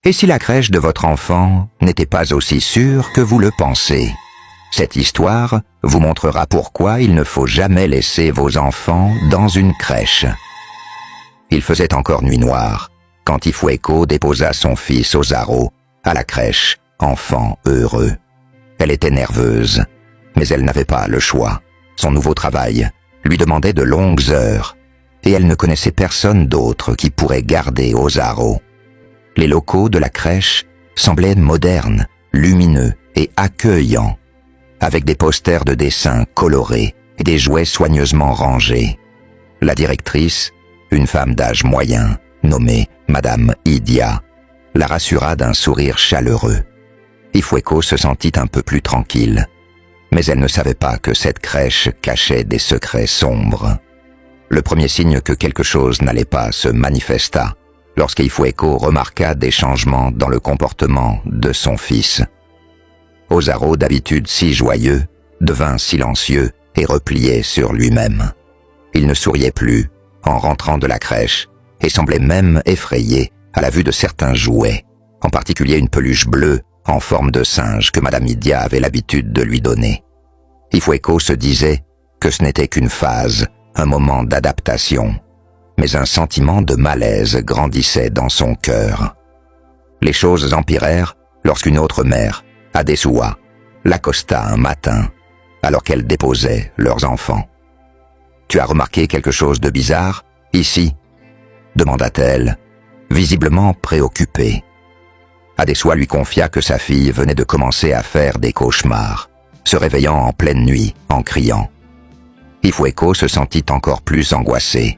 Et si la crèche de votre enfant n'était pas aussi sûre que vous le pensez? Cette histoire vous montrera pourquoi il ne faut jamais laisser vos enfants dans une crèche. Il faisait encore nuit noire quand Ifueko déposa son fils Ozaru à la crèche, enfant heureux. Elle était nerveuse, mais elle n'avait pas le choix. Son nouveau travail lui demandait de longues heures, et elle ne connaissait personne d'autre qui pourrait garder Ozaru. Les locaux de la crèche semblaient modernes, lumineux et accueillants, avec des posters de dessins colorés et des jouets soigneusement rangés. La directrice, une femme d'âge moyen, nommée Madame Idia, la rassura d'un sourire chaleureux. Ifueko se sentit un peu plus tranquille, mais elle ne savait pas que cette crèche cachait des secrets sombres. Le premier signe que quelque chose n'allait pas se manifesta lorsqu'Ifueko remarqua des changements dans le comportement de son fils. Ozaru, d'habitude si joyeux, devint silencieux et replié sur lui-même. Il ne souriait plus en rentrant de la crèche et semblait même effrayé à la vue de certains jouets, en particulier une peluche bleue en forme de singe que Madame Idia avait l'habitude de lui donner. Ifueko se disait que ce n'était qu'une phase, un moment d'adaptation, mais un sentiment de malaise grandissait dans son cœur. Les choses empirèrent lorsqu'une autre mère, Adesuwa, l'accosta un matin, alors qu'elle déposait leurs enfants. « Tu as remarqué quelque chose de bizarre, ici ?» demanda-t-elle, visiblement préoccupée. Adesuwa lui confia que sa fille venait de commencer à faire des cauchemars, se réveillant en pleine nuit en criant. Ifueko se sentit encore plus angoissée.